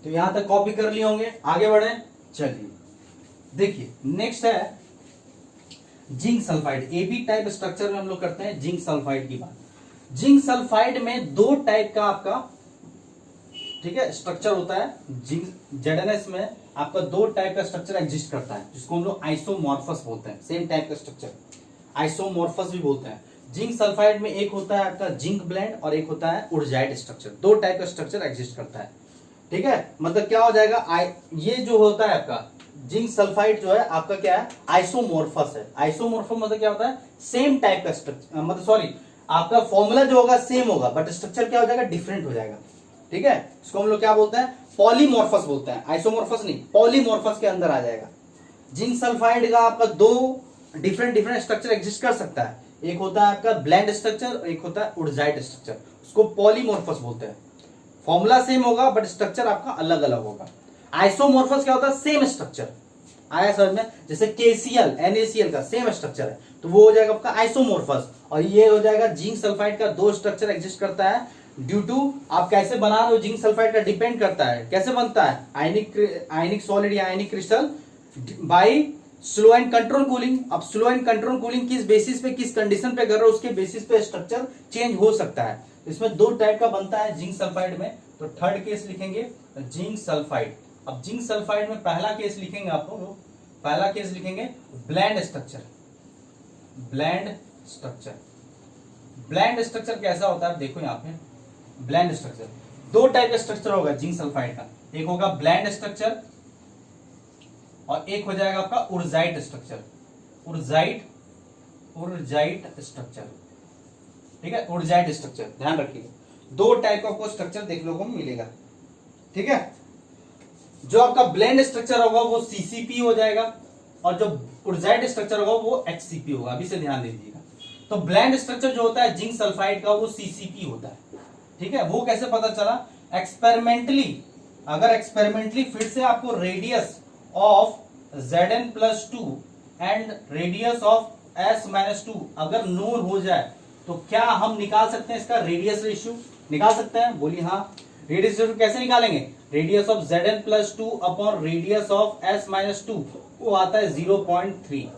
तो यहां तक कॉपी कर लिए होंगे, आगे बढ़े। चलिए देखिए नेक्स्ट है zinc sulphide. AB type structure में हम लोग करते हैं जिंक सल्फाइड की बात। जिंक सल्फाइड में दो टाइप का आपका, ठीक है, स्ट्रक्चर होता है। जिंक जेडएनएस में आपका दो टाइप का स्ट्रक्चर एग्जिस्ट करता है, जिसको हम लोग आइसोमॉर्फस बोलते हैं। सेम टाइप का स्ट्रक्चर आइसोमॉर्फस भी बोलते हैं। जिंक सल्फाइड में एक होता है आपका जिंक ब्लेंड और एक होता है उर्जाइट स्ट्रक्चर। दो टाइप का स्ट्रक्चर एग्जिस्ट करता है, ठीक है। मतलब क्या हो जाएगा, ये जो होता है आपका जिंक सल्फाइड जो है आपका क्या है, आइसोमॉर्फस है। आइसोमॉर्फस मतलब क्या होता है, सेम टाइप का स्ट्रक्चर, मतलब सॉरी आपका फॉर्मूला जो होगा सेम होगा बट स्ट्रक्चर क्या हो जाएगा, डिफरेंट हो जाएगा, ठीक है। इसको हम लोग क्या बोलते हैं, पॉलीमॉर्फस बोलते हैं। आइसोमॉर्फस नहीं, पॉलीमॉर्फस के अंदर आ जाएगा। जिंक सल्फाइड का आपका दो डिफरेंट स्ट्रक्चर एग्जिस्ट कर सकता है। एक होता है आपका ब्लेंड स्ट्रक्चर और एक होता है उर्जाइट स्ट्रक्चर, उसको पॉलीमॉर्फस बोलते हैं। फॉर्मूला सेम होगा बट स्ट्रक्चर आपका अलग अलग होगा। आइसोमॉर्फस क्या होता है, सेम स्ट्रक्चर। आया समझ में, जैसे केसीएल NaCl का सेम स्ट्रक्चर है तो वो हो जाएगा आपका आइसोमॉर्फस। और ये हो जाएगा जिंक सल्फाइड का दो स्ट्रक्चर एग्जिस्ट करता है। ड्यू टू आप कैसे बना रहे हो जिंक सल्फाइड का डिपेंड करता है, कैसे बनता है, आयनिक सॉलिड या ionic crystal by slow and control cooling. अब स्लो एंड कंट्रोल कूलिंग किस बेसिस पे, किस कंडीशन पे कर रहे हो, उसके बेसिस पे स्ट्रक्चर चेंज हो सकता है। इसमें दो टाइप का बनता है जिंक सल्फाइड में। तो थर्ड केस लिखेंगे जिंक सल्फाइड। अब जिंक सल्फाइड में पहला केस लिखेंगे आप लोग, पहला केस लिखेंगे blend structure. Blend structure, blend structure कैसा होता है देखो यहाँ पे। ब्लेंड स्ट्रक्चर दो टाइप का स्ट्रक्चर होगा जिंक सल्फाइड का, एक होगा ब्लेंड स्ट्रक्चर और एक हो जाएगा आपका उर्जाइट स्ट्रक्चर। उर्जाइट स्ट्रक्चर, ठीक है, उर्जाइट स्ट्रक्चर ध्यान रखिएगा। दो टाइप का आपको स्ट्रक्चर देखने को मिलेगा, ठीक है। जो आपका ब्लेंड स्ट्रक्चर होगा वो सीसीपी हो जाएगा और जो उर्जाइट स्ट्रक्चर होगा वो एचसीपी होगा। अभी से ध्यान दीजिएगा। तो ब्लेंड स्ट्रक्चर जो होता है जिंक सल्फाइड का वो सीसीपी होता है, ठीक है। वो कैसे पता चला, एक्सपेरिमेंटली, अगर एक्सपेरिमेंटली फिर से आपको radius of Zn+2 and radius of S-2 अगर नोन हो जाए तो क्या हम निकाल सकते हैं इसका रेडियस रेशियो, निकाल सकते हैं, बोलिए हाँ। रेडियस रेशियो कैसे निकालेंगे, radius of Zn+2 upon radius of S-2 वो आता है 0.3।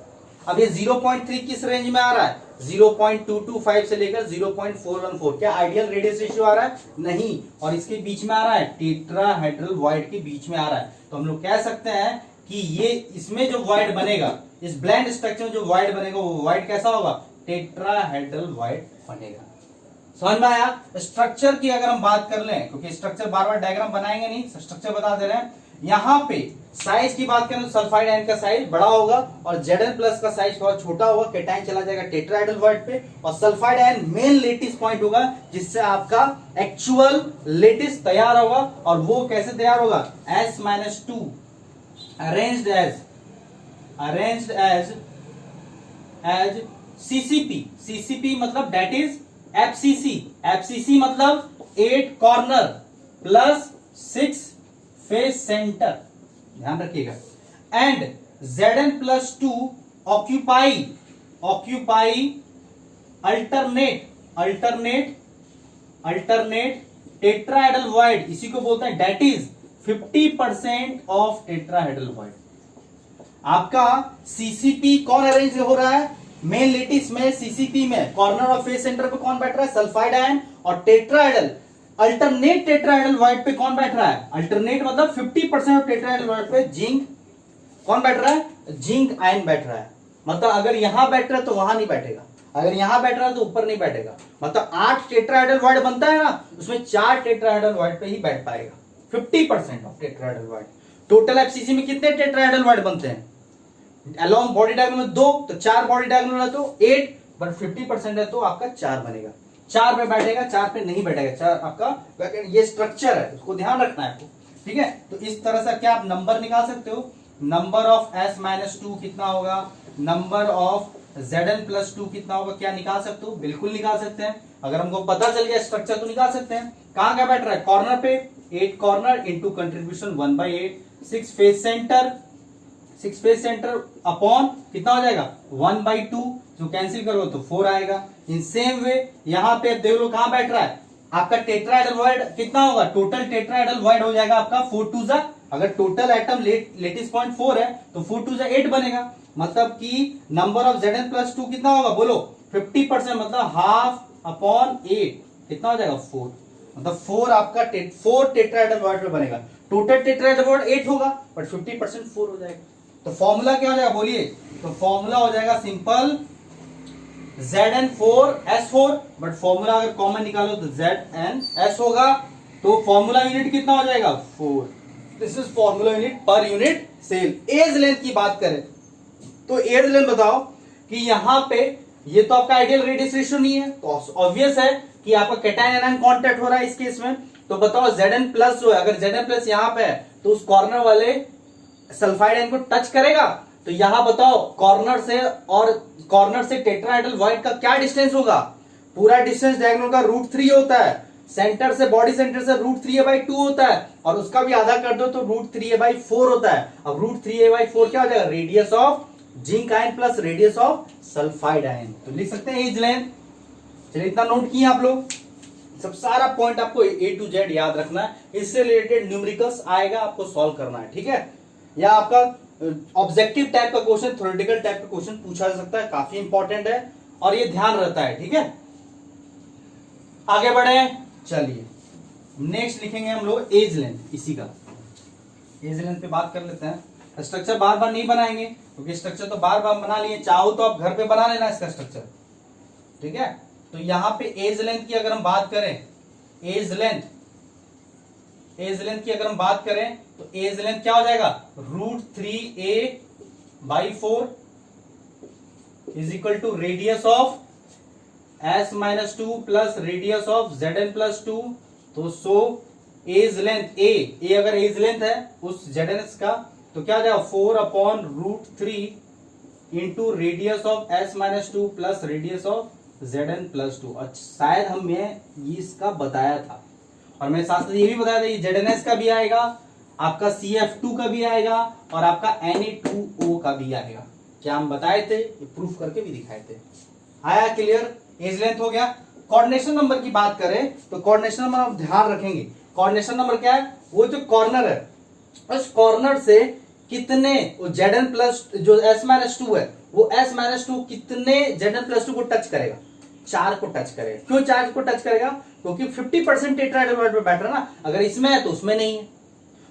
अब ये 0.3 किस रेंज में आ रहा है, 0.225 से लेकर 0.414। क्या आइडियल रेडियस रेशियो आ रहा है, नहीं। और इसके बीच में आ रहा है टेट्राहेड्रल वॉइड के बीच में आ रहा है। तो हम लोग कह सकते हैं कि ये इसमें जो वॉइड बनेगा, इस ब्लेंड स्ट्रक्चर में जो वॉइड बनेगा वो वॉइड कैसा होगा, टेट्राहेड्रल वॉइड बनेगा। समझ में आया। स्ट्रक्चर की अगर हम बात कर लें, क्योंकि स्ट्रक्चर बार बार डायग्राम बनाएंगे नहीं, स्ट्रक्चर बता दे रहे हैं। यहां पे साइज की बात करें तो सल्फाइड आयन का साइज बड़ा होगा और Zn+ का साइज थोड़ा छोटा होगा। कैटायन चला जाएगा टेट्राहेड्रल वॉइड पे और sulphide ion main lattice point होगा जिससे आपका एक्चुअल लेटिस तैयार होगा। और वो कैसे तैयार होगा, S-2 arranged as CCP। CCP मतलब दैट इज FCC। FCC मतलब 8 कॉर्नर प्लस 6 फेस सेंटर, ध्यान रखिएगा। And Zn+2 occupy alternate tetrahedral void, इसी को बोलते हैं that is 50% of tetrahedral void. आपका सीसीपी कौन अरेंज हो रहा है, मेन लेटिस में सीसीपी में कॉर्नर और फेस सेंटर पे कौन बैठ रहा है, सल्फाइड आयन। और टेट्राहेड्रल अल्टरनेट टेट्राहेड्रल वॉइड पे कौन बैठ रहा है, अल्टरनेट मतलब 50% ऑफ टेट्राहेड्रल वॉइड पे जिंक कौन बैठ रहा है, जिंक आयन बैठ रहा है। मतलब अगर यहां बैठ रहा है तो वहां नहीं बैठेगा, अगर यहां बैठ रहा है तो ऊपर नहीं बैठेगा। मतलब 8 टेट्राहेड्रल वॉइड बनता है ना, उसमें 4 टेट्राहेड्रल वॉइड पे ही बैठ पाएगा। 50% of tetrahedral void. Total FCC में कितने टेट्राहेड्रल वॉइड बनते हैं, अलोंग बॉडी डायगोनल में 2, तो 4 बॉडी डायगोनल है तो 8, बट 50% है तो आपका 4 बनेगा। 4 पे बैठेगा, 4 पे नहीं बैठेगा। 4 आपका ये स्ट्रक्चर है, उसको ध्यान रखना है आपको, ठीक है। तो इस तरह से क्या आप नंबर निकाल सकते हो, नंबर ऑफ S-2 कितना होगा, नंबर ऑफ Zn+2 कितना होगा, क्या निकाल सकते हो, बिल्कुल निकाल सकते हैं। अगर हमको पता चल गया स्ट्रक्चर तो निकाल सकते हैं। कहां क्या बैठ रहा है, कॉर्नर पे 8 corner into contribution 1/8, 6 face centre upon कितना हो जाएगा 1/2, जो कैंसिल करो तो 4 आएगा। इन सेम वे यहां पे देख लो कहां बैठ रहा है, आपका टेट्राहेड्रल वॉइड कितना होगा, टोटल टेट्राहेड्रल वॉइड हो जाएगा आपका 4 2 जा, अगर टोटल एटम लेटिस पॉइंट 4 है तो 4 2 जा 8 बनेगा, मतलब कि नंबर ऑफ Zn+2 कितना होगा बोलो 50%, मतलब हाफ अपॉन 8 कितना हो जाएगा 4, मतलब 4 आपका 4 टेट्राहेड्रल वॉइड पे बनेगा। टोटल टेट्राहेड्रल वॉइड 8 होगा बट 50% 4 हो जाएगा, तो फॉर्मूला क्या हो जाएगा बोलिए, तो फॉर्मूला हो जाएगा सिंपल Zn4S4, बट फॉर्मूला अगर कॉमन निकालो तो ZnS होगा, तो फॉर्मूला यूनिट कितना हो जाएगा 4। This is formula unit per unit cell. Edge length की बात करें तो एज लेंथ बताओ कि यहां पे ये तो आपका आइडियल रेडियस रेशियो नहीं है, तो ऑब्वियस है कि आपका कैटायन एनायन कांटेक्ट हो रहा है इस केस में, तो बताओ Zn+ जो है, अगर Zn+ यहां पे है तो उस कॉर्नर वाले सल्फाइड आयन को टच करेगा, तो यहां बताओ कॉर्नर से टेट्राहेड्रल वॉइड का क्या डिस्टेंस होगा, पूरा डिस्टेंस डायगोनल का √3 होता है, सेंटर से बॉडी सेंटर से √3a/2 होता है, और उसका भी आधा कर दो तो √3a/4 होता है। अब √3a/4 क्या हो जाएगा, radius of zinc ion plus radius of sulphide ion, तो लिख सकते हैं एज लेंथ। चलिए इतना नोट किए आप लोग, सब सारा पॉइंट आपको A to Z याद रखना है, इससे रिलेटेड न्यूमेरिकल्स आएगा आपको सॉल्व करना है, ठीक है, या आपका ऑब्जेक्टिव टाइप का क्वेश्चन, थ्योरेटिकल टाइप का क्वेश्चन पूछा जा सकता है, काफी इंपॉर्टेंट है और ये ध्यान रहता है, ठीक है। आगे बढ़े, चलिए नेक्स्ट लिखेंगे हम लोग एज लेंथ, इसी का एज लेंथ पे बात कर लेते हैं। स्ट्रक्चर बार बार नहीं बनाएंगे क्योंकि स्ट्रक्चर तो बार बार बना लिए, चाहो तो आप घर पे बना लेना इसका स्ट्रक्चर, ठीक है। तो यहां पे एज लेंथ की अगर हम बात करें, एज लेंथ की अगर हम बात करें तो एज लेंथ क्या हो जाएगा, √3a/4 is equal to radius of S-2 plus radius of Zn+2, तो सो एज लेंथ ए अगर एज लेंथ है उस Zns का, तो क्या हो जाएगा 4/√3 into radius of S-2 plus radius of Zn+2। अच्छा शायद हमने इसका बताया था, और मैं साथ ये भी बताया था ये Zns का भी आएगा, आपका CF2 का भी आएगा और आपका Na2O का भी आएगा, क्या हम बताए थे, ये प्रूफ करके भी दिखाए थे। आया क्लियर, एज लेंथ हो गया। कोऑर्डिनेशन नंबर की बात करें तो कोऑर्डिनेशन नंबर आप ध्यान रखेंगे, कोऑर्डिनेशन नंबर क्या है, वो जो कॉर्नर है उस कॉर्नर से कितने Zn+ जो S-2 है वो S-2 कितने Zn+2 को टच करेगा, 4 को टच करेगा। क्यों 4 को टच करेगा, क्योंकि 50% टेट्राहेड्रल वॉइड पे बैठ रहा है ना, अगर इसमें है तो उसमें नहीं है,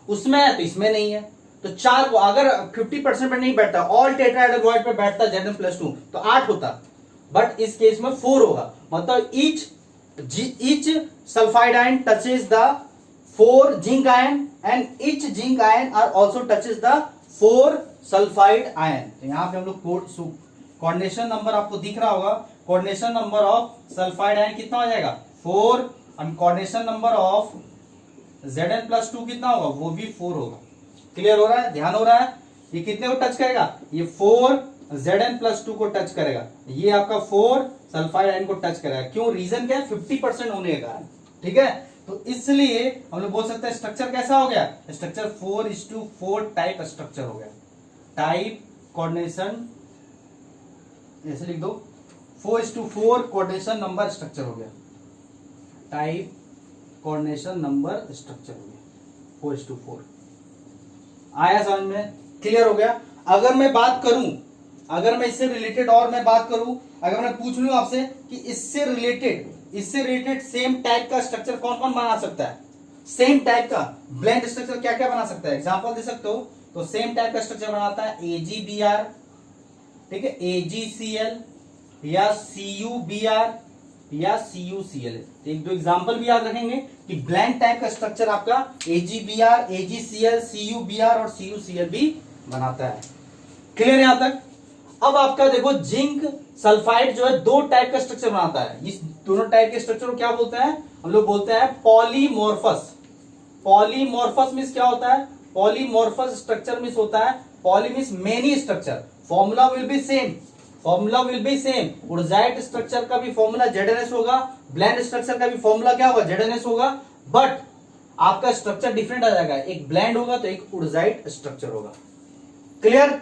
उसमें है तो इसमें नहीं है, तो 4 को अगर 50% पे नहीं बैठता, ऑल टेट्राहेड्रल वॉइड पे बैठता Zn+2 तो 8 होता, बट इस केस में 4 होगा, मतलब each sulfide ion touches the 4 zinc ion and each zinc ion are also touches the 4 sulfide ion। तो यहां पे हम लोग कोऑर्डिनेशन नंबर आपको दिख रहा होगा, coordination number of sulphide ion कितना हो जाएगा 4, और कोऑर्डिनेशन नंबर ऑफ Zn+2 कितना होगा, वो भी 4 होगा। क्लियर हो रहा है, ध्यान हो रहा है, ये कितने को टच करेगा, ये 4 Zn+2 को टच करेगा, ये आपका 4 सल्फाइड आयन को टच करेगा। क्यों, रीजन क्या है, 50% होने का, ठीक है, तो इसलिए हम लोग बोल सकते हैं स्ट्रक्चर कैसा हो गया, स्ट्रक्चर 4:4 टाइप स्ट्रक्चर हो गया, टाइप कोऑर्डिनेशन ऐसे लिख दो, 4:4 कोऑर्डिनेशन नंबर स्ट्रक्चर हो गया, टाइप कोऑर्डिनेशन नंबर स्ट्रक्चर हो गया 4:4। आया समझ में, क्लियर हो गया। अगर मैं बात करूं, अगर मैं इससे रिलेटेड और मैं बात करूं, अगर मैं पूछ लूं आपसे कि इससे रिलेटेड सेम टाइप का स्ट्रक्चर कौन कौन बना सकता है, सेम टाइप का ब्लेंड स्ट्रक्चर क्या क्या बना सकता है, एग्जांपल दे सकते हो, तो सेम टाइप का स्ट्रक्चर बनाता है AgBr, ठीक है, AgCl या CuBr या CuCl। तो एक दो एग्जांपल भी याद रखेंगे कि ब्लेंड टाइप का स्ट्रक्चर आपका AgBr, AgCl, CuBr और CuCl भी बनाता है। क्लियर यहां तक। अब आपका देखो जिंक सल्फाइड जो है 2 टाइप का स्ट्रक्चर बनाता है, इस दोनों टाइप के स्ट्रक्चर को क्या बोलते हैं, हम लोग बोलते हैं पॉलीमॉर्फस। पॉलीमॉर्फस मींस क्या होता है, पॉलीमॉर्फस स्ट्रक्चर मींस होता है, poly means many structure, formula will be same, wurtzite structure का भी फॉर्मूला Zns होगा, ब्लेंड स्ट्रक्चर का भी फॉर्मूला क्या होगा, Zns होगा, बट आपका स्ट्रक्चर डिफरेंट आ जाएगा, एक ब्लेंड होगा तो एक उर्जाइट स्ट्रक्चर होगा। क्लियर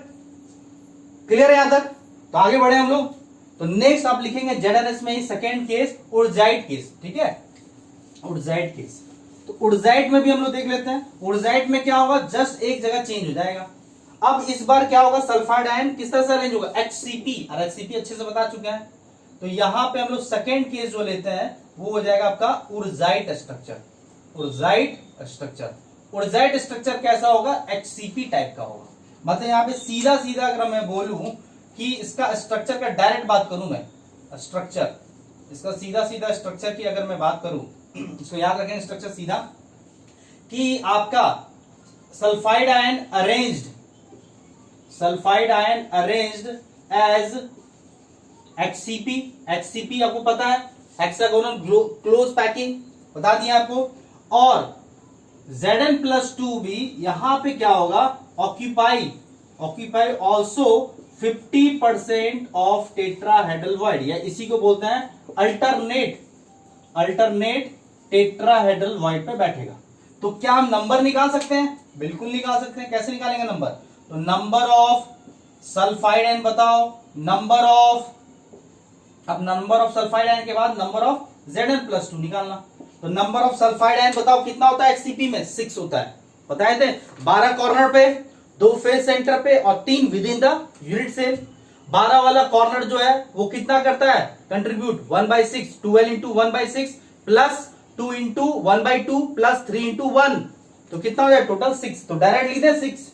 है यहां तक। तो आगे बढ़े हम लोग, तो नेक्स्ट आप लिखेंगे Zns में ही सेकेंड केस उर्जाइट केस, ठीक है, उर्जाइट केस। तो उर्जाइट में भी हम लोग देख लेते हैं। उर्जाइट में क्या होगा, जस्ट एक जगह चेंज हो जाएगा। अब इस बार क्या होगा, सल्फाइड आयन किस तरह से अरेंज होगा, HCP, और HCP अच्छे से बता चुके हैं। तो यहां पे हम लोग सेकेंड केस जो लेते हैं वो हो जाएगा आपका उर्जाइट स्ट्रक्चर। उर्जाइट स्ट्रक्चर, उर्जाइट स्ट्रक्चर कैसा होगा, HCP टाइप का होगा। मतलब यहाँ पे सीधा सीधा अगर मैं बोलूं कि इसका स्ट्रक्चर का डायरेक्ट बात करूं मैं, स्ट्रक्चर इसका सीधा सीधा स्ट्रक्चर की अगर मैं बात करूं, इसको याद रखें स्ट्रक्चर सीधा, कि आपका sulphide ion arranged, sulphide ion arranged as HCP। HCP आपको पता है, हेक्सागोनल क्लोज पैकिंग, बता दिया आपको। और Zn+2 भी यहां पे क्या होगा, occupy also 50% of tetrahedral void, या इसी को बोलते हैं अल्टरनेट टेट्राहेड्रल वॉइड पे बैठेगा। तो क्या हम नंबर निकाल सकते हैं, बिल्कुल निकाल सकते हैं। कैसे निकालेंगे नंबर, तो नंबर ऑफ सल्फाइड आयन बताओ, नंबर ऑफ, अब नंबर ऑफ सल्फाइड आयन के बाद नंबर ऑफ Zn+2 निकालना। तो नंबर ऑफ सल्फाइड आयन बताओ कितना होता है HCP में, 6 होता है, बताए थे। 12 कॉर्नर पे, 2 फेस सेंटर पे और 3 within the unit cell. 12 वाला कॉर्नर जो है वो कितना करता है, contribute 1/6, 12 into 1/6 plus 2 into 1/2 plus 3 into 1, तो कितना हो जाए टोटल 6। तो डायरेक्ट लिखते हैं 6।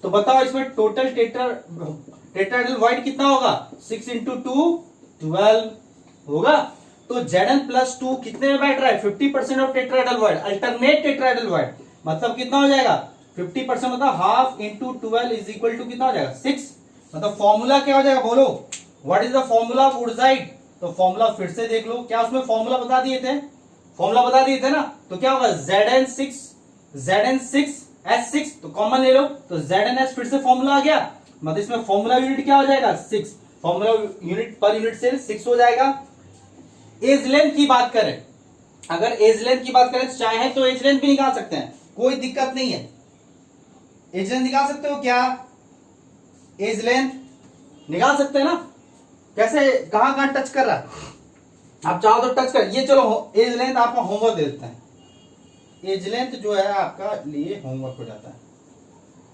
तो बताओ इसमें टोटल टेट्राहेड्रल वॉइड कितना होगा, 6 इंटू 2 12 होगा। तो Zn+2 कितने में बैठ रहा है, 50% of tetrahedral void, alternate tetrahedral void, मतलब कितना हो जाएगा 50% मतलब half into 12 is equal to कितना हो जाएगा 6। मतलब फॉर्मूला क्या हो जाएगा, बोलो what is the formula of wurtzite. तो फॉर्मूला फिर से देख लो, क्या उसमें फॉर्मूला बता दिए थे, ना। तो क्या होगा Zn6 तो कॉमन ले लो, तो ZnS फिर से फॉर्मूला आ गया, मतलब इसमें फॉर्मूला यूनिट क्या हो जाएगा 6, formula unit per unit cell 6 हो जाएगा। एज लेंथ की बात करें, अगर एज लेंथ की बात करें तो चाहे तो एज लेंथ भी निकाल सकते हैं, कोई दिक्कत नहीं है। एज लेंथ निकाल सकते हो क्या, एज लेंथ निकाल सकते हैं ना। कैसे, कहां टच कर रहा है, आप चाहो तो टच कर, ये चलो एज लेंथ आपको होमवर्क दे देते हैं। एज लेंथ जो है आपका लिए होमवर्क हो जाता है,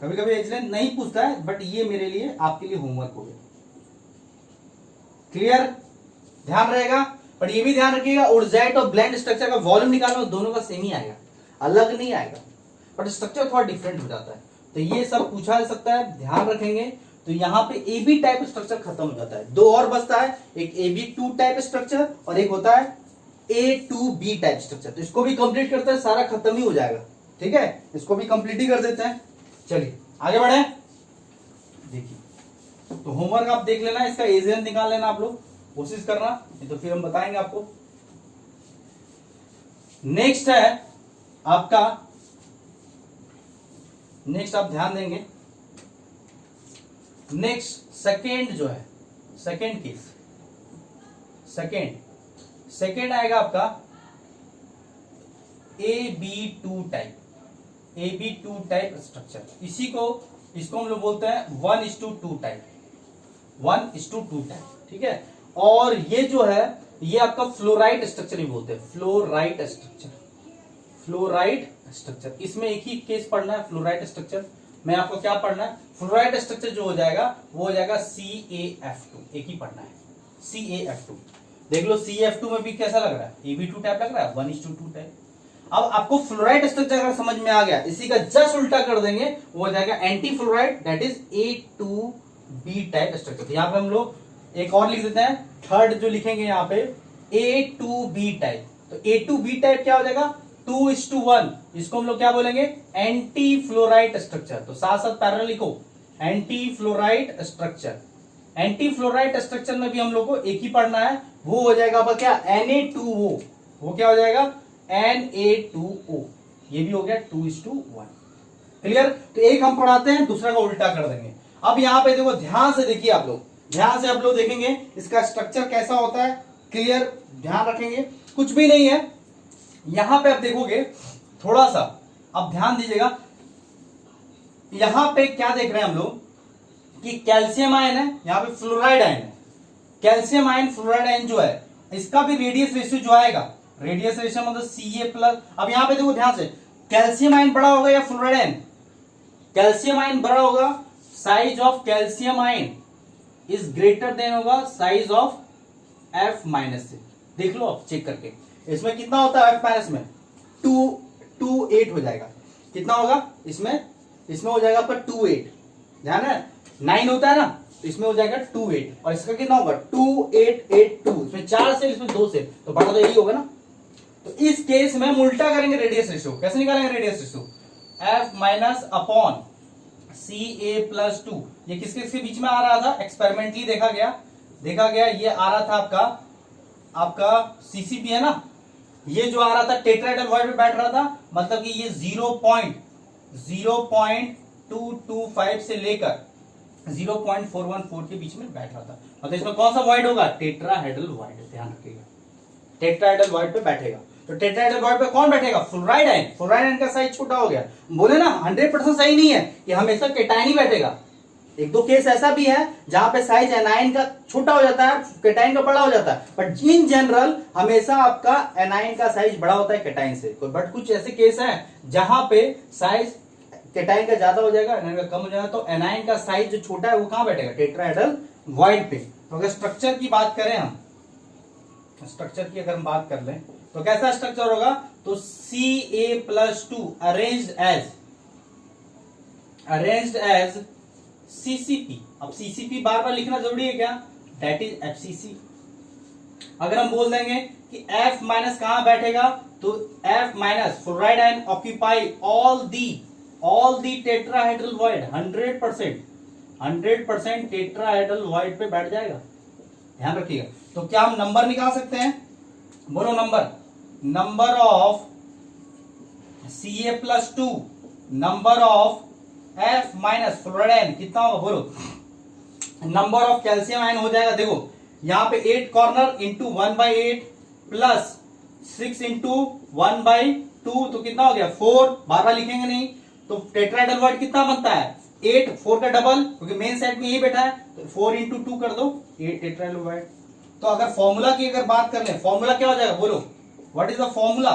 कभी कभी एज लेंथ नहीं पूछता है, बट ये मेरे लिए आपके लिए होमवर्क हो गया। क्लियर, ध्यान रहेगा। पर ये भी ध्यान रखिएगा, उर्जाइट और ब्लेंड स्ट्रक्चर का वॉल्यूम निकालना दोनों का सेम ही आएगा, अलग नहीं आएगा, बट स्ट्रक्चर थोड़ा डिफरेंट हो जाता है। तो ये सब पूछा जा सकता है, ध्यान रखेंगे। तो यहाँ पे AB टाइप स्ट्रक्चर खत्म हो जाता है, 2 और बचता है, एक AB2 टाइप स्ट्रक्चर और एक होता है A2B टाइप स्ट्रक्चर। तो इसको भी कंप्लीट करते हैं, सारा खत्म ही हो जाएगा, ठीक है। इसको भी कंप्लीट ही कर देते हैं। चलिए आगे बढ़े, देखिए तो होमवर्क आप देख लेना, इसका एजेंट निकाल लेना, आप लोग कोशिश करना, नहीं तो फिर हम बताएंगे आपको। नेक्स्ट है आपका, नेक्स्ट आप ध्यान देंगे, नेक्स्ट सेकेंड जो है, सेकेंड केस, सेकेंड आएगा आपका AB2 टाइप स्ट्रक्चर। इसको हम लोग बोलते हैं 1:2 टाइप, 1:2 टाइप, ठीक है। और ये जो है ये आपका फ्लोराइड स्ट्रक्चर ही बोलते हैं, फ्लोराइड स्ट्रक्चर। इसमें एक ही केस पढ़ना है, फ्लोराइड स्ट्रक्चर में आपको क्या पढ़ना है, फ्लोराइड स्ट्रक्चर जो हो जाएगा वो हो जाएगा CaF2, एक ही पढ़ना है CaF2। देख लो CaF2 में भी कैसा लग रहा है, AB2 टाइप लग रहा है, 1:2 टाइप। अब आपको फ्लोराइड स्ट्रक्चर अगर समझ में आ गया, इसी का जस्ट उल्टा कर देंगे, वो हो जाएगा anti fluoride, that is A2B type structure. तो यहाँ पे हम लोग एक और लिख देते हैं, थर्ड जो लिखेंगे यहाँ पे A2B टाइप। तो A2B टाइप क्या हो जाएगा, 2:1, इसको हम लोग क्या बोलेंगे, एंटी फ्लोराइड स्ट्रक्चर। तो साथ साथ पैरेलल लिखो, anti fluoride structure. Anti fluoride structure में भी हम लोग को एक ही पढ़ना है, वो हो जाएगा आपका क्या, Na2O। वो क्या हो जाएगा, Na2O। ये भी हो गया 2:1। क्लियर। तो एक हम पढ़ाते हैं, दूसरा का उल्टा कर देंगे। अब यहाँ पे देखो, ध्यान से देखिए आप लोग, ध्यान से आप लोग देखेंगे इसका स्ट्रक्चर कैसा होता है, क्लियर, ध्यान रखेंगे। कुछ भी नहीं है, यहां पे आप देखोगे थोड़ा सा, अब ध्यान दीजिएगा, यहां पे क्या देख रहे हैं हम लोग कि कैल्शियम आयन है, यहां पे फ्लोराइड आयन है। कैल्शियम आयन फ्लोराइड आयन जो है, इसका भी रेडियस रेशियो जो आएगा, रेडियस रेशियो मतलब Ca प्लस, अब यहां पे देखो ध्यान से, कैल्शियम आयन बड़ा होगा या फ्लोराइड आयन? कैल्शियम आयन बड़ा होगा, size of calcium ion is greater than होगा साइज ऑफ F माइनस से। देख लो आप चेक करके, इसमें कितना होता है F माइनस में 228 हो जाएगा। कितना होगा इसमें हो जाएगा आपका 28, ध्यान है 9 होता है ना, तो इसमें हो जाएगा 28 और इसका कितना होगा 2882, इसमें 4 सेल इसमें 2 सेल, तो बड़ा तो यही होगा ना। तो इस केस में हम उल्टा करेंगे रेडियस रेशियो, कैसे निकालेंगे radius ratio? F minus upon Ca plus 2, ये किसके किसके बीच में आ रहा था? एक्सपेरिमेंटली देखा गया ये आ रहा था आपका CCP है ना, ये जो आ रहा था टेट्राहेड्रल वॉइड में बैठ रहा था, मतलब कि ये 0.0225 से लेकर 0.414 के बीच में बैठ रहा था, मतलब इसमें कौन सा वॉइड होगा? टेट्राहेड्रल वॉइड, ध्यान रखिएगा टेट्राहेड्रल वॉइड पे बैठेगा। तो टेट्राहेड्रल वॉइड पे कौन बैठेगा? फ्लोराइड आयन का साइज छोटा हो गया। बोले ना 100% सही नहीं है कि हमेशा केटाइन ही बैठेगा, एक दो केस ऐसा भी है जहां पे साइज एनाइन का छोटा हो जाता है, केटाइन का बड़ा हो जाता है, बट इन जनरल हमेशा आपका एनाइन का साइज बड़ा होता है केटाइन से। बट कुछ ऐसे केस हैं जहां पे साइज केटाइन का ज्यादा हो जाएगा, एनाइन का कम हो जाएगा, तो एनाइन का साइज जो छोटा है वो कहां बैठेगा? टेट्राहेड्रल वॉइड पे। तो अगर स्ट्रक्चर की बात करें हम, स्ट्रक्चर की अगर हम बात कर लें तो कैसा स्ट्रक्चर होगा? तो Ca+2 अरेंज्ड एज CCP। अब CCP बार बार लिखना जरूरी है क्या? That is FCC। अगर हम बोल देंगे कि F माइनस कहां बैठेगा, तो F minus fluoride ion occupy all the tetrahedral void, 100% tetrahedral void पे बैठ जाएगा, ध्यान रखिएगा। तो क्या हम नंबर निकाल सकते हैं? बोलो number of Ca+2, number of F minus fluoride ion कितना होगा? बोलो नंबर ऑफ कैल्शियम आयन हो जाएगा, देखो यहां पे 8 कॉर्नर इंटू 1/8 प्लस 6 इंटू 1/2, तो कितना हो गया 4, बार बार लिखेंगे नहीं। तो टेट्राहेड्रल वॉइड कितना बनता है? 8, 4 का डबल, क्योंकि मेन साइड में यही बैठा है, तो 4 इंटू 2 कर दो, 8 टेट्राहेड्रल वॉइड। तो अगर फॉर्मूला की अगर बात कर ले, फॉर्मूला क्या हो जाएगा? बोलो व्हाट इज द फॉर्मूला?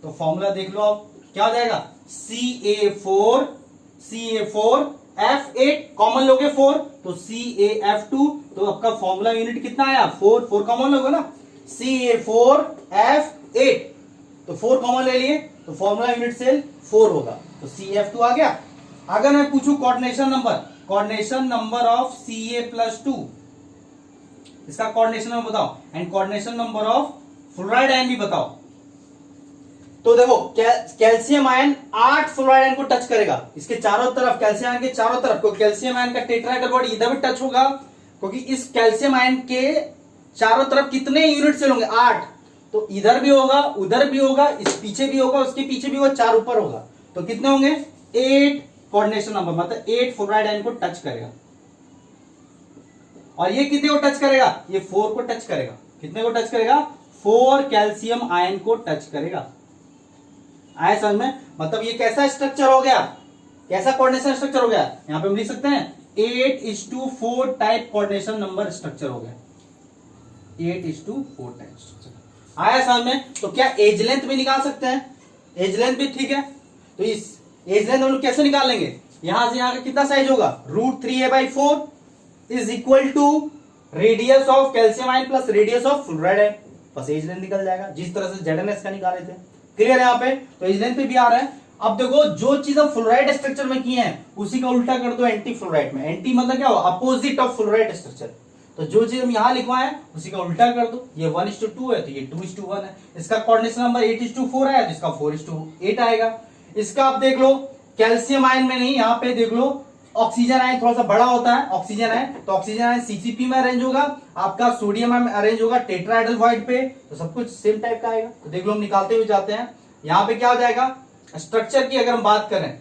तो फॉर्मूला देख लो आप, क्या हो जाएगा? CA4F8 कॉमन लोगे 4, तो CaF2, तो आपका फॉर्मूला यूनिट कितना आया? 4 कॉमन लोगे ना, CA4F8, तो 4 कॉमन ले लिए, तो फॉर्मूला यूनिट सेल 4 होगा, तो CF2 आ गया। अगर मैं पूछूं कोऑर्डिनेशन नंबर ऑफ Ca+2, इसका कोऑर्डिनेशन नंबर बताओ, and coordination number of fluoride ion भी बताओ। तो देखो कैल्शियम आयन 8 फ्लोराइड आयन को टच करेगा, इसके चारों तरफ, कैल्शियम आयन के चारों तरफ, तो कैल्शियम आयन का टेट्राहेड्रल वॉइड इधर भी टच होगा, क्योंकि इस कैल्शियम आयन के चारों तरफ कितने यूनिट सेल होंगे? 8, तो इधर भी होगा, उधर भी होगा, इस पीछे भी होगा, उसके पीछे भी होगा, 4 ऊपर होगा, तो कितने होंगे? 8 कोऑर्डिनेशन नंबर, मतलब 8 फ्लोराइड आयन को टच करेगा। और ये कितने को टच करेगा? ये 4 को टच करेगा। कितने को टच करेगा? 4 कैल्शियम आयन को टच करेगा। आया समझ में? मतलब ये कैसा स्ट्रक्चर हो गया, कैसा कोऑर्डिनेशन स्ट्रक्चर हो गया? यहां पे हम लिख सकते हैं 8:4 टाइप कोऑर्डिनेशन नंबर स्ट्रक्चर हो गया, 8:4 टाइप स्ट्रक्चर। आया समझ में? तो क्या एज लेंथ भी निकाल सकते हैं? एज लेंथ भी ठीक है, तो इस एज लेंथ हम लोग कैसे निकाल लेंगे? यहां से यहां का कितना साइज होगा? √3a/4 is equal to radius of calcium ion plus radius of fluoride ion, बस एज लेंथ निकल जाएगा, जिस तरह से ZnS का निकाले थे। क्लियर है यहाँ पे? तो एज लेंथ पे भी आ रहा है। अब देखो जो चीज हम फ्लोराइड स्ट्रक्चर में किए हैं उसी का उल्टा कर दो एंटी फ्लोराइड में। एंटी मतलब क्या हुआ? Opposite of fluoride structure. तो जो चीज हम यहां लिखवाए उसी का उल्टा कर दो, ये 1:2 है तो ये 2:1 है। इसका कोऑर्डिनेशन नंबर 8:4 है तो इसका 4:8 आएगा। इसका आप देख लो कैल्शियम आयन में नहीं, यहाँ पे देख लो ऑक्सीजन आयन थोड़ा सा बड़ा होता है, ऑक्सीजन आयन, तो ऑक्सीजन आयन CCP में अरेंज होगा, आपका सोडियम आयन अरेंज होगा टेट्राहेड्रल वॉइड पे, तो सब कुछ सेम टाइप का आएगा। तो देख लो हम निकालते हुए जाते हैं। यहाँ पे क्या हो जाएगा? स्ट्रक्चर की अगर हम बात करें,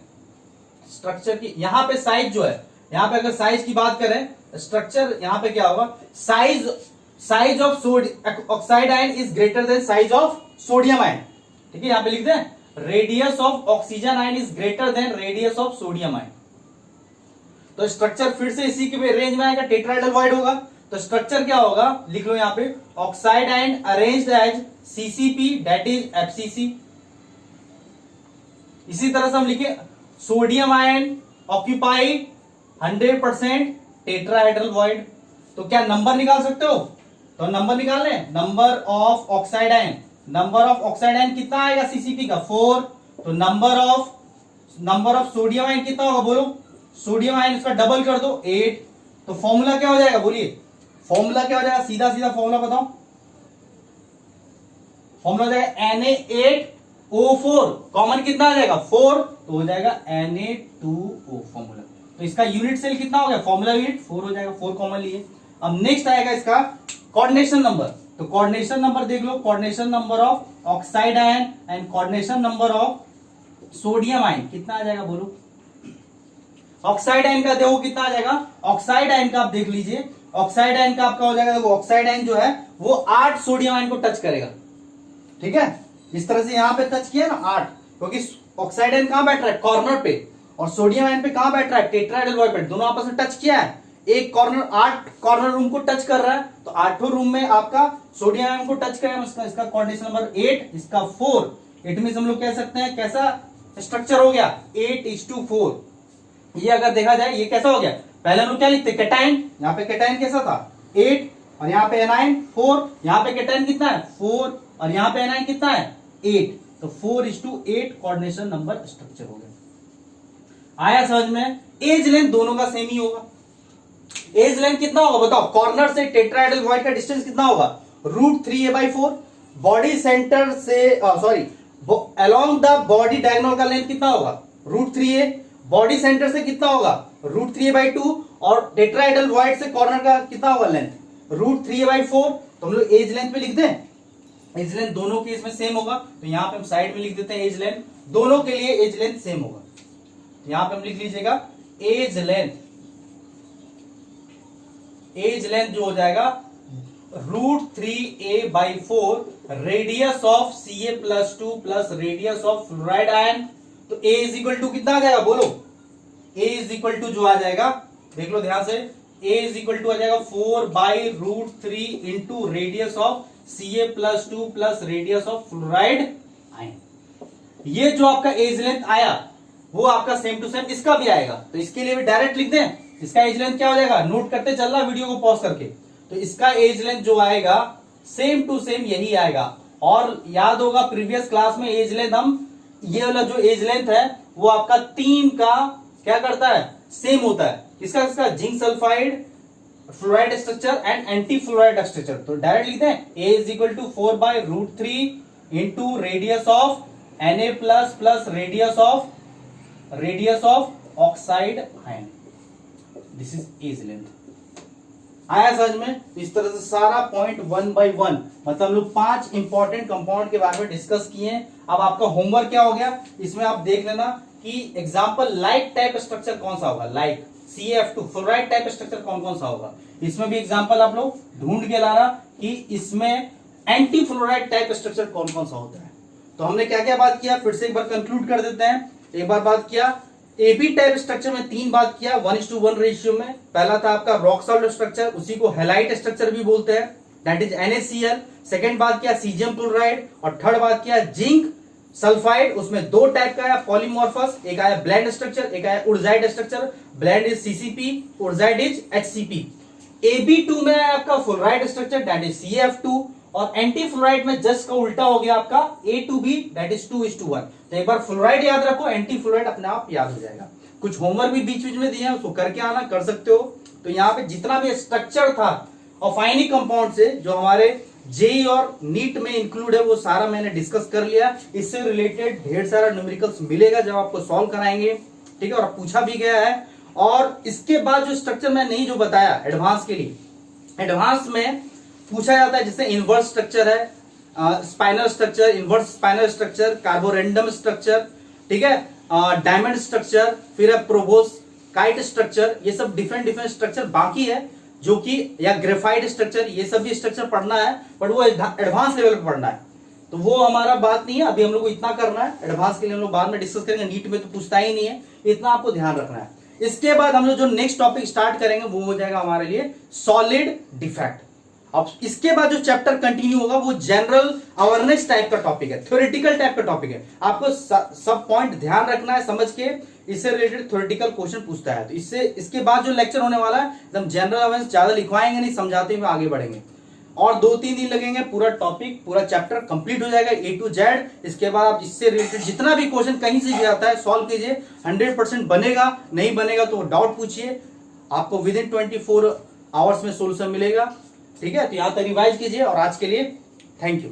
स्ट्रक्चर की यहाँ पे साइज जो है, यहाँ पे अगर साइज की बात करें, स्ट्रक्चर यहाँ पे क्या होगा? Size of oxide ion is greater than size of sodium ion. ठीक है, यहाँ पे लिख दें radius of oxygen ion is greater than radius of sodium ion. तो स्ट्रक्चर फिर से इसी के रेंज में आएगा, टेट्राहेड्रल वॉइड होगा। तो स्ट्रक्चर क्या होगा, लिख लो यहां पे, oxide ion arranged as CCP that is FCC. इसी तरह से हम लिखे sodium ion occupied 100% tetrahedral void. तो क्या नंबर निकाल सकते हो, तो नंबर निकाल लें, number of oxide ion, number of oxide ion कितना आएगा सीसीपी का 4, तो नंबर ऑफ सोडियम आयन कितना होगा बोलो, सोडियम आयन इसका डबल कर दो 8। तो फॉर्मूला क्या हो जाएगा बोलिए, फॉर्मूला क्या हो जाएगा, सीधा सीधा फॉर्मूला बताओ, फॉर्मूला हो जाएगा Na8O4, कॉमन कितना आ जाएगा 4, तो हो जाएगा Na2O फॉर्मूला। तो इसका यूनिट सेल कितना हो गया, फॉर्मूला यूनिट 4 हो जाएगा, 4 कॉमन लिए। अब नेक्स्ट आएगा इसका कोऑर्डिनेशन नंबर, तो कोऑर्डिनेशन नंबर देख लो, coordination number of oxide ion and coordination number of sodium ion कितना आ जाएगा बोलो। ऑक्साइड आयन का देखो कितना आ जाएगा, ऑक्साइड आयन का आप देख लीजिए, ऑक्साइड आयन का आपका हो जाएगा, देखो ऑक्साइड आयन जो है वो 8 सोडियम आयन को टच करेगा, ठीक है, इस तरह से यहां पे टच किया ना 8, क्योंकि ऑक्साइड आयन कहां बैठ रहा है, कॉर्नर पे, और सोडियम आयन पे कहां बैठ रहा है, टेट्राहेड्रल वॉइड पे, दोनों आपस में टच किया है, एक कॉर्नर 8 कॉर्नर रूम को टच कर रहा है, तो 8 रूम में आपका सोडियम आयन को टच करेगा, इसका कोऑर्डिनेशन नंबर 8, इसका 4, इट मींस हम लोग कह सकते हैं कैसा स्ट्रक्चर हो गया 8:4। ये अगर देखा जाए ये कैसा हो गया, पहले हम लोग क्या लिखते कैटाइन, यहाँ पे कैटाइन कैसा था 8, और यहाँ पे एनाइन 4, यहाँ पे कैटाइन कितना है 4, और यहाँ पे एनाइन कितना है 8, तो 4:8 कोऑर्डिनेशन नंबर स्ट्रक्चर हो गया। आया समझ में। एज लेंथ दोनों का सेम ही होगा, एज लेंथ कितना होगा बताओ, कॉर्नर से टेट्राहेड्रल वॉइड का डिस्टेंस कितना होगा, √3a/4, बॉडी सेंटर से sorry along the body diagonal का लेंथ कितना होगा √3a, बॉडी सेंटर से कितना होगा √3a/2, और टेट्राहेड्रल वॉइड से कॉर्नर का कितना होगा लेंथ √3a/4। तो हम लोग एज लेंथ पे लिख दें, एज लेंथ दोनों के इसमें सेम होगा, तो यहां पे हम साइड में लिख देते हैं एज लेंथ, दोनों के लिए एज लेंथ सेम होगा, यहां पे हम लिख लीजिएगा एज लेंथ, एज लेंथ जो हो जाएगा √3a/4 radius of Ca+2 plus radius of fluoride ion. तो a इज इक्वल टू कितना आ जाएगा बोलो, a इज इक्वल टू जो आ जाएगा देख लो ध्यान से, a इज इक्वल टू आ जाएगा 4/√3 into radius of Ca+2 plus radius of fluoride ion. ये जो आपका एज लेंथ आया वो आपका सेम टू सेम इसका भी आएगा, तो इसके लिए भी डायरेक्ट लिख दें, इसका एज लेंथ क्या हो जाएगा, नोट करते चलना वीडियो को पॉज करके, तो इसका एज लेंथ जो आएगा सेम टू सेम यही आएगा। और याद होगा प्रीवियस क्लास में एज लेंथ हम ये वाला जो एज लेंथ है वो आपका 3 का क्या करता है सेम होता है, इसका zinc sulphide fluoride structure and anti fluoride structure. तो डायरेक्ट लिखते हैं a is equal to 4/√3 into radius of Na plus radius of oxide ion, this is edge length. आया समझ में। इस तरह से सारा पॉइंट 1 by 1 मतलब हम लोग 5 इंपॉर्टेंट कंपाउंड के बारे में डिस्कस किए हैं। अब आपका होमवर्क क्या हो गया, इसमें आप देख लेना कि एग्जांपल लाइक टाइप स्ट्रक्चर कौन सा होगा, like CF2 fluoride type structure कौन कौन सा होगा, इसमें भी एग्जांपल आप लोग ढूंढ के लाना कि इसमें एंटी फ्लोराइड टाइप स्ट्रक्चर कौन कौन सा होता है। तो हमने क्या क्या बात किया, फिर से एक बार कंक्लूड कर देते हैं। एक बार बात किया एबी टाइप स्ट्रक्चर में 3 बात किया 1:1 रेशियो में। पहला था आपका रॉक सॉल्ट स्ट्रक्चर, उसी को हैलाइट स्ट्रक्चर भी बोलते हैं, दैट इज NaCl। सेकंड बात किया सीजियम क्लोराइड, और थर्ड बात किया जिंक सल्फाइड, उसमें 2 टाइप का है पॉलीमॉर्फस, एक आया ब्लेंड स्ट्रक्चर, एक आया wurtzite structure. Blende is CCP, wurtzite is HCP। AB2 में आया आपका fluoride structure, that is CF2, और एंटी फ्लोराइड में जस्ट का उल्टा हो गया आपका A2B, दैट इज 2:1। तो एक बार फ्लोराइड याद रखो, एंटी फ्लोराइड अपने आप याद हो जाएगा। कुछ होमवर्क भी बीच बीच में दिए हैं, उसको करके आना, कर सकते हो। तो यहाँ पे जितना भी स्ट्रक्चर था ऑर्गेनिक कंपाउंड से जो हमारे जेई और नीट में इंक्लूड है वो सारा मैंने डिस्कस कर लिया। इससे रिलेटेड ढेर सारा न्यूमेरिकल्स मिलेगा जब आपको सॉल्व कराएंगे, ठीक है, और पूछा भी गया है। और इसके बाद जो स्ट्रक्चर मैं नहीं जो बताया एडवांस के लिए, एडवांस में पूछा जाता है जैसे इनवर्स स्ट्रक्चर है, spinal structure, inverse spinal structure, Carborundum structure, ठीक है, डायमंड स्ट्रक्चर, फिर है प्रोबोस काइट स्ट्रक्चर, ये सब डिफरेंट स्ट्रक्चर बाकी है जो कि, या ग्रेफाइट स्ट्रक्चर, ये सब भी स्ट्रक्चर पढ़ना है, बट वो एडवांस लेवल पे पढ़ना है। तो वो हमारा बात नहीं है, अभी हम लोग को इतना करना है, एडवांस के लिए हम लोग बाद में डिस्कस करेंगे, नीट में तो पूछता ही नहीं है, इतना आपको ध्यान रखना है। इसके बाद हम लोग जो नेक्स्ट टॉपिक स्टार्ट करेंगे वो हो जाएगा हमारे लिए सॉलिड डिफेक्ट। अब इसके बाद जो चैप्टर कंटिन्यू होगा वो जनरल अवेयरनेस टाइप का टॉपिक है, थ्योरेटिकल टाइप का टॉपिक है। आपको सब पॉइंट ध्यान रखना है, समझ के इससे रिलेटेड थ्योरेटिकल क्वेश्चन पूछता है। तो इसके बाद जो लेक्चर होने वाला है एकदम जनरल अवेयरनेस, ज्यादा लिखवाएंगे नहीं, समझाते हुए आगे बढ़ेंगे। और 2-3 दिन लगेंगे, पूरा टॉपिक पूरा चैप्टर कंप्लीट हो जाएगा A to Z। इसके बाद आप इससे रिलेटेड जितना भी क्वेश्चन कहीं से भी आता है सॉल्व कीजिए, 100% बनेगा। नहीं बनेगा तो डाउट पूछिए, आपको विद इन 24 आवर्स में सोल्यूशन मिलेगा। ठीक है, तो यहां तक रिवाइज कीजिए और आज के लिए थैंक यू।